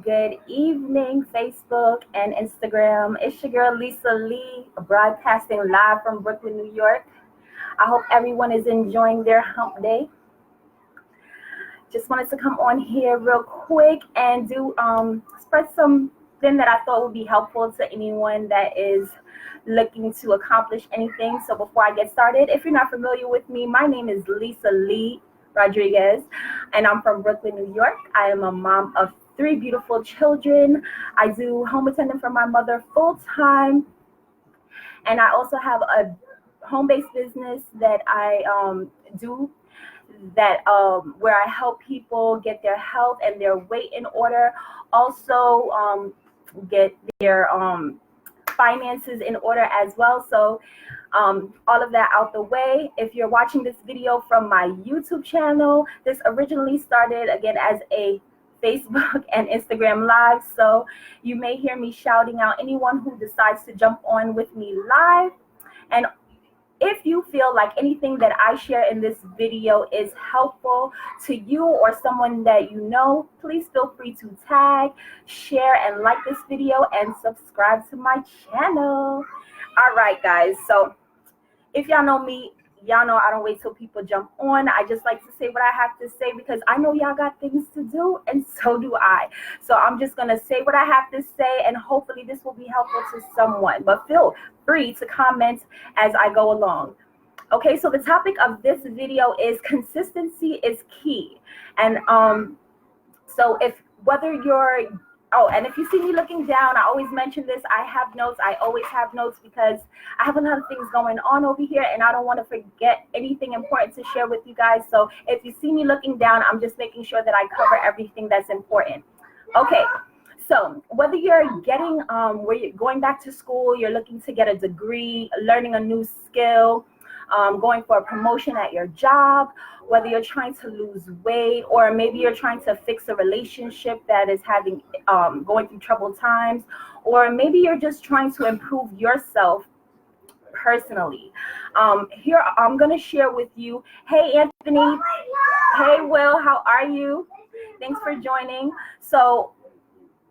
Good evening, Facebook and Instagram. It's your girl Lisa Lee, broadcasting live from Brooklyn, New York. I hope everyone is enjoying their hump day. Just wanted to come on here real quick and do spread something that I thought would be helpful to anyone that is looking to accomplish anything. So before I get started, if you're not familiar with me, my name is Lisa Lee Rodriguez, and I'm from Brooklyn, New York. I am a mom of 3 beautiful children. I do home attendant for my mother full time, and I also have a home-based business that I do that where I help people get their health and their weight in order. Also, get their finances in order as well. So all of that out the way. If you're watching this video from my YouTube channel, this originally started again as a Facebook and Instagram live. So you may hear me shouting out anyone who decides to jump on with me live. And if you feel like anything that I share in this video is helpful to you or someone that you know, please feel free to tag, share, and like this video and subscribe to my channel. All right, guys. So if y'all know me, y'all know I don't wait till people jump on. I just like to say what I have to say because I know y'all got things to do, and so do I. So I'm just going to say what I have to say, and hopefully this will be helpful to someone. But feel free to comment as I go along. Okay, so the topic of this video is consistency is key. And so and if you see me looking down, I always mention this, I have notes. I always have notes because I have a lot of things going on over here, and I don't want to forget anything important to share with you guys. So if you see me looking down, I'm just making sure that I cover everything that's important. Okay, so whether you're getting, where you're going back to school, you're looking to get a degree, learning a new skill, going for a promotion at your job, whether you're trying to lose weight, or maybe you're trying to fix a relationship that is having going through troubled times, or maybe you're just trying to improve yourself personally. Here I'm going to share with you. Hey, Anthony. Hey, Will. How are you? Thanks for joining. So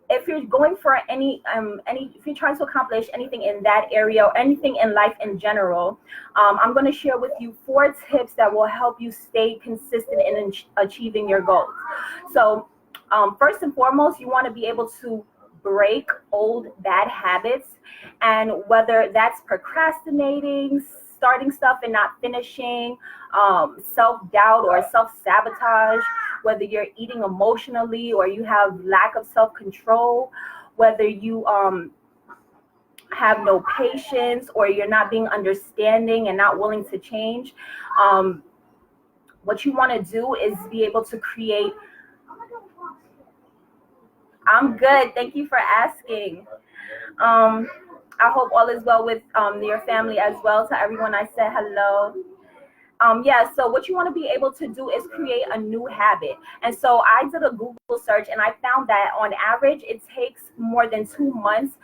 if you're going for if you're trying to accomplish anything in that area or anything in life in general, I'm going to share with you 4 tips that will help you stay consistent in achieving your goals. So first and foremost, you want to be able to break old bad habits, and whether that's procrastinating, starting stuff and not finishing, self-doubt or self-sabotage, whether you're eating emotionally or you have lack of self-control, whether you have no patience or you're not being understanding and not willing to change. What you want to do is be able to create. I'm good. Thank you for asking. I hope all is well with your family as well. To everyone I said hello. So what you want to be able to do is create a new habit. And so I did a Google search, and I found that on average, it takes more than 2 months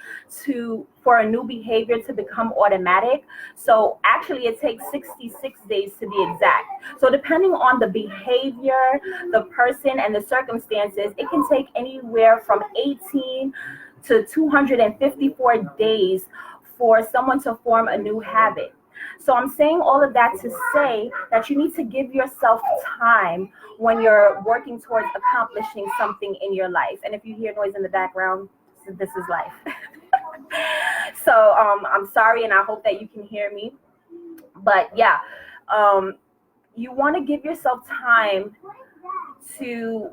for a new behavior to become automatic. So actually it takes 66 days to be exact. So depending on the behavior, the person, and the circumstances, it can take anywhere from 18 to 254 days for someone to form a new habit. So I'm saying all of that to say that you need to give yourself time when you're working towards accomplishing something in your life. And if you hear noise in the background, this is life. So I'm sorry, and I hope that you can hear me. But yeah, you want to give yourself time to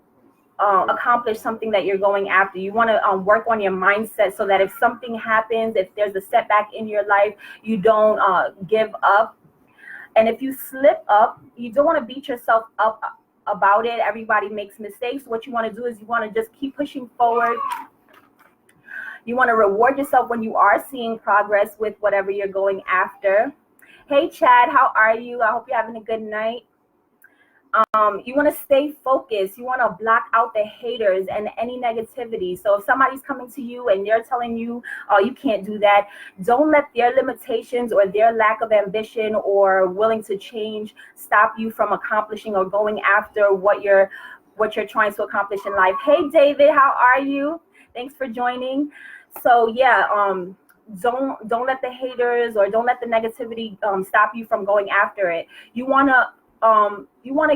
accomplish something that you're going after. You want to work on your mindset so that if something happens, if there's a setback in your life, you don't give up. And if you slip up, you don't want to beat yourself up about it. Everybody makes mistakes. What you want to do is you want to just keep pushing forward. You want to reward yourself when you are seeing progress with whatever you're going after. Hey, Chad, how are you? I hope you're having a good night. You want to stay focused. You want to block out the haters and any negativity. So if somebody's coming to you and they're telling you, oh, you can't do that, don't let their limitations or their lack of ambition or willing to change stop you from accomplishing or going after what you're what you're trying to accomplish in life. Hey, David, how are you? Thanks for joining. So yeah, don't let the haters or don't let the negativity stop you from going after it. You wanna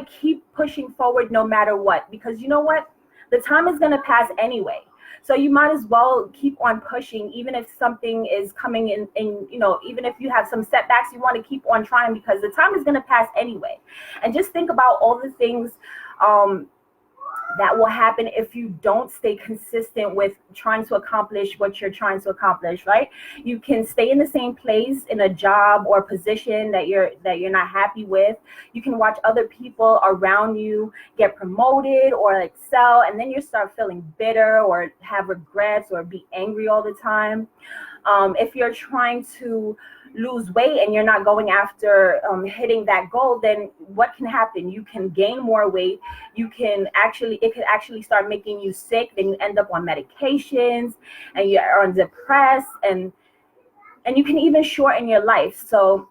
keep pushing forward no matter what, because you know what, the time is gonna pass anyway. So you might as well keep on pushing, even if something is coming in, even if you have some setbacks, you want to keep on trying because the time is going to pass anyway. And just think about all the things that will happen if you don't stay consistent with trying to accomplish what you're trying to accomplish, right? You can stay in the same place in a job or position that you're not happy with. You can watch other people around you get promoted or excel, and then you start feeling bitter or have regrets or be angry all the time. If you're trying to lose weight and you're not going after hitting that goal, then what can happen? You can gain more weight. It could actually start making you sick. Then you end up on medications and you're depressed, and you can even shorten your life. So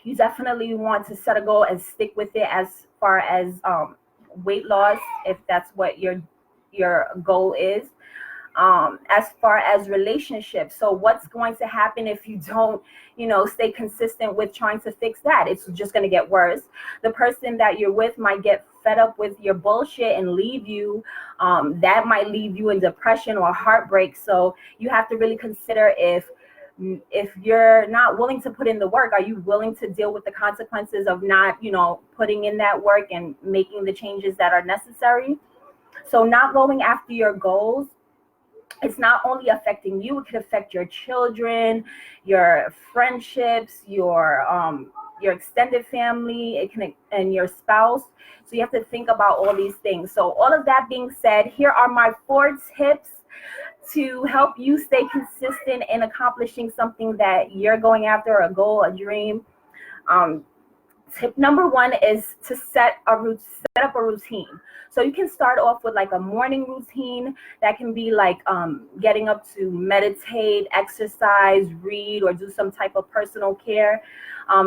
you definitely want to set a goal and stick with it as far as weight loss, if that's what your goal is. As far as relationships, so what's going to happen if you don't stay consistent with trying to fix that? It's just going to get worse. The person that you're with might get fed up with your bullshit and leave you. That might leave you in depression or heartbreak. So you have to really consider if you're not willing to put in the work, are you willing to deal with the consequences of not putting in that work and making the changes that are necessary? So not going after your goals, it's not only affecting you, it could affect your children, your friendships, your extended family, and your spouse. So you have to think about all these things. So all of that being said, here are my 4 tips to help you stay consistent in accomplishing something that you're going after, a goal, a dream. Tip number 1 is to set up a routine. So you can start off with like a morning routine that can be like getting up to meditate, exercise, read, or do some type of personal care.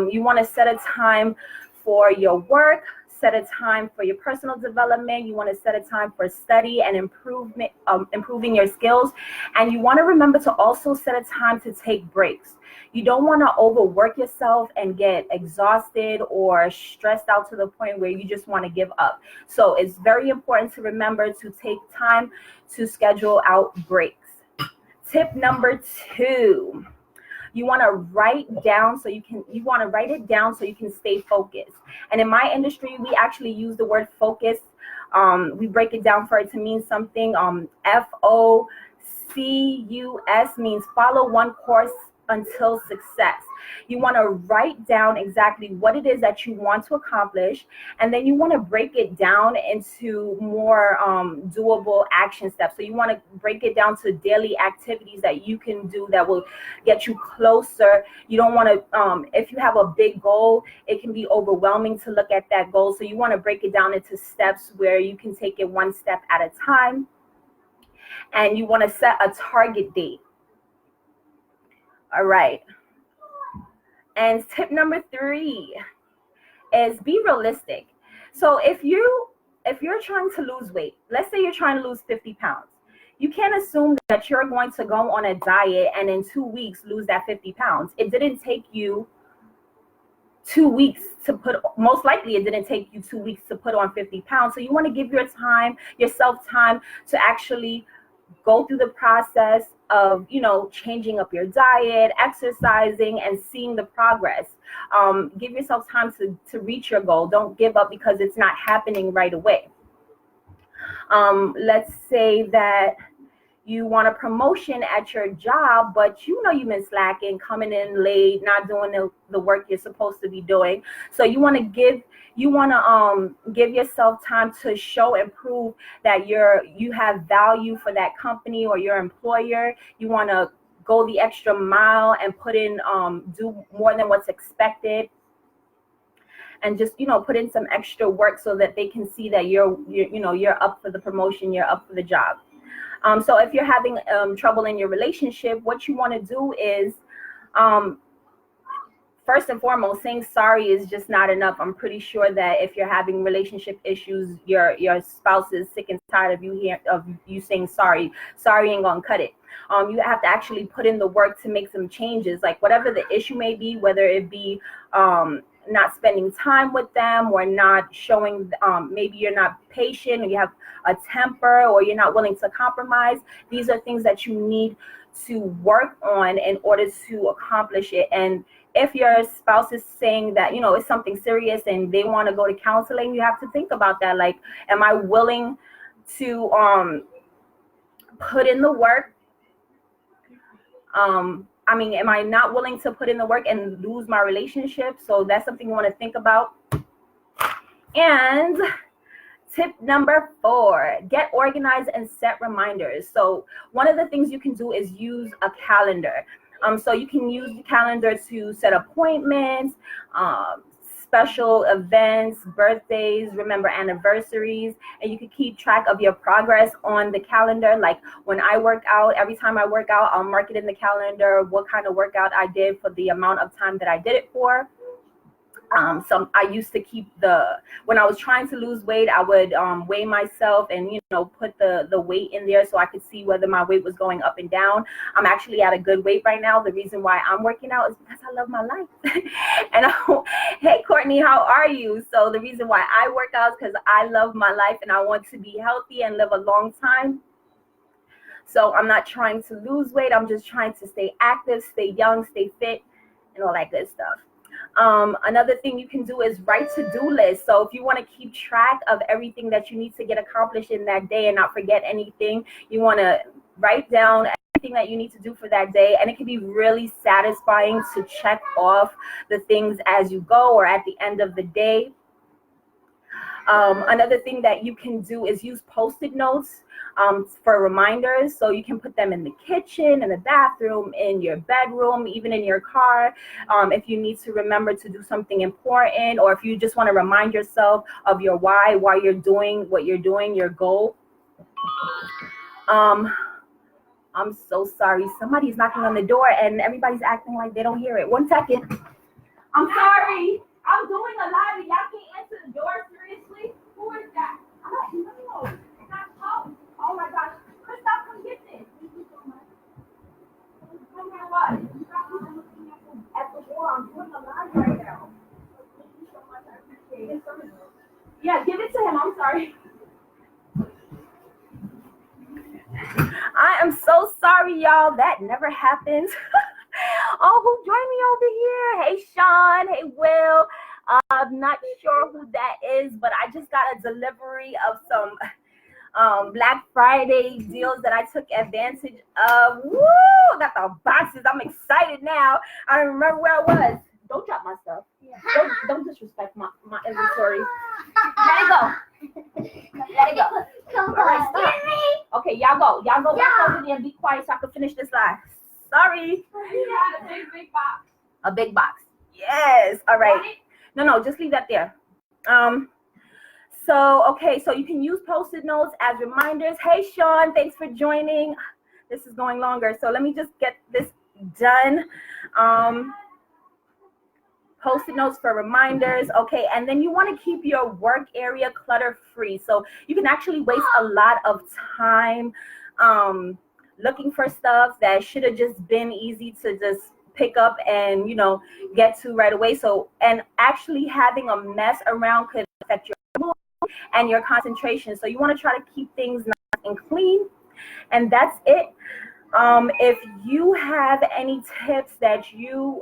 You want to set a time for your work, set a time for your personal development. You want to set a time for study and improving your skills. And you want to remember to also set a time to take breaks. You don't want to overwork yourself and get exhausted or stressed out to the point where you just want to give up. So it's very important to remember to take time to schedule out breaks. Tip number 2. You want to write it down so you can stay focused. And in my industry, we actually use the word focus. We break it down for it to mean something. FOCUS means follow one course until success. You want to write down exactly what it is that you want to accomplish, and then you want to break it down into more doable action steps. So you want to break it down to daily activities that you can do that will get you closer. You don't want to, if you have a big goal, it can be overwhelming to look at that goal. So you want to break it down into steps where you can take it one step at a time, and you want to set a target date. All right. And tip number 3 is be realistic. So if you're trying to lose weight, let's say you're trying to lose 50 pounds, you can't assume that you're going to go on a diet and in 2 weeks lose that 50 pounds. It didn't take you 2 weeks most likely it didn't take you 2 weeks to put on 50 pounds. So you want to give yourself time to actually go through the process of changing up your diet, exercising, and seeing the progress. Give yourself time to reach your goal. Don't give up because it's not happening right away. Let's say that you want a promotion at your job, but you've been slacking, coming in late, not doing the work you're supposed to be doing. So you want to give yourself time to show and prove that you have value for that company or your employer. You want to go the extra mile and do more than what's expected, and just put in some extra work so that they can see that you're up for the promotion, you're up for the job. So if you're having trouble in your relationship, what you want to do is first and foremost, saying sorry is just not enough. I'm pretty sure that if you're having relationship issues, your spouse is sick and tired of you saying sorry. Sorry ain't gonna cut it. You have to actually put in the work to make some changes, like whatever the issue may be, whether it be not spending time with them, or not showing, maybe you're not patient, or you have a temper, or you're not willing to compromise. These are things that you need to work on in order to accomplish it. And if your spouse is saying that, you know, it's something serious and they want to go to counseling, you have to think about that. Like, am I willing to put in the work? I mean, am I not willing to put in the work and lose my relationship? So that's something you want to think about. And tip number 4, get organized and set reminders. So one of the things you can do is use a calendar. So you can use the calendar to set appointments, special events, birthdays, remember anniversaries, and you can keep track of your progress on the calendar. Like when I work out, every time I work out, I'll mark it in the calendar what kind of workout I did for the amount of time that I did it for. So I used to keep when I was trying to lose weight, I would weigh myself and, you know, put the weight in there so I could see whether my weight was going up and down. I'm actually at a good weight right now. The reason why I'm working out is because I love my life. And hey, Courtney, how are you? So the reason why I work out is because I love my life and I want to be healthy and live a long time. So I'm not trying to lose weight. I'm just trying to stay active, stay young, stay fit, and all that good stuff. Another thing you can do is write to-do lists. So if you want to keep track of everything that you need to get accomplished in that day and not forget anything, you want to write down everything that you need to do for that day. And it can be really satisfying to check off the things as you go or at the end of the day. Another thing that you can do is use Post-it notes for reminders. So you can put them in the kitchen, in the bathroom, in your bedroom, even in your car. If you need to remember to do something important, or if you just want to remind yourself of your why you're doing what you're doing, your goal. I'm so sorry. Somebody's knocking on the door and everybody's acting like they don't hear it. 1 second. I'm sorry. I'm doing a live and y'all can't answer the door. Seriously? Who is that? No. It's not close. Oh my gosh. Christoph, come get this. Thank you so much. Come here, what? You got me looking at the door. I'm doing a live right now. Thank you so much. I appreciate it. Yeah, give it to him. I'm sorry. I am so sorry, y'all. That never happens. Oh, who joined me over here? Hey, Sean. Hey, Will. I'm not sure who that is, but I just got a delivery of some Black Friday deals that I took advantage of. Woo! I got the boxes. I'm excited now. I don't remember where I was. Don't drop my stuff. Yeah. Don't disrespect my inventory. Let it go. Let it go. All right, stop. Okay, y'all go. Y'all go back over there and be quiet so I can finish this live. Sorry. A big box. A big box. Yes. All right. No, just leave that there. So you can use Post-it notes as reminders. Hey, Sean, thanks for joining. This is going longer, so let me just get this done. Post-it notes for reminders. Okay, and then you want to keep your work area clutter-free. So you can actually waste a lot of time looking for stuff that should have just been easy to just pick up and, you know, get to right away. So, and actually having a mess around could affect your mood and your concentration. So you want to try to keep things nice and clean. And that's it. If you have any tips that you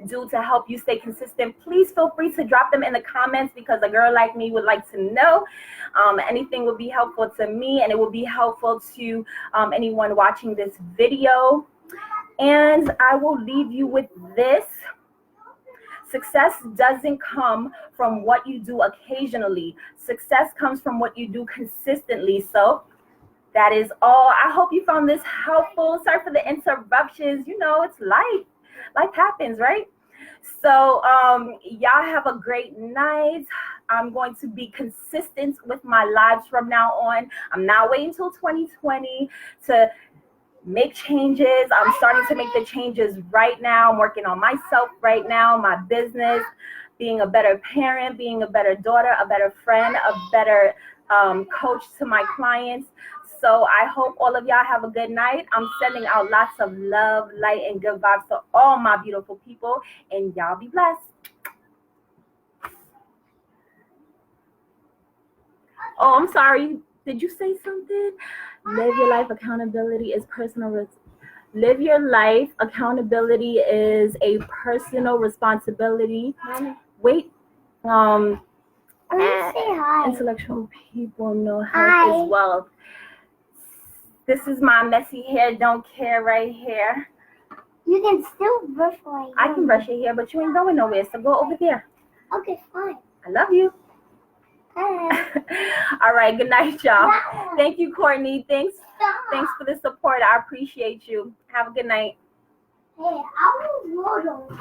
do to help you stay consistent, please feel free to drop them in the comments, because a girl like me would like to know. Anything would be helpful to me, and it will be helpful to anyone watching this video. And I will leave you with this. Success doesn't come from what you do occasionally. Success comes from what you do consistently. So that is all. I hope you found this helpful. Sorry for the interruptions. You know, it's life. Life happens, right? So y'all have a great night. I'm going to be consistent with my lives from now on. I'm not waiting until 2020 to make changes. I'm starting to make the changes right now. I'm working on myself right now, my business, being a better parent, being a better daughter, a better friend, a better coach to my clients. So I hope all of y'all have a good night. I'm sending out lots of love, light, and good vibes to all my beautiful people, and y'all be blessed. Oh, I'm sorry. Did you say something? Live your life. Accountability is personal. Live your life. Accountability is a personal responsibility. Wait. Say hi. Intellectual people know health is wealth. This is my messy hair, don't care right here. You can still brush my hair. I can brush your hair, but you ain't going nowhere, so go over there. Okay, fine. I love you. All right, good night, y'all. Thank you, Courtney. Thanks for the support. I appreciate you. Have a good night. Hey, I will model.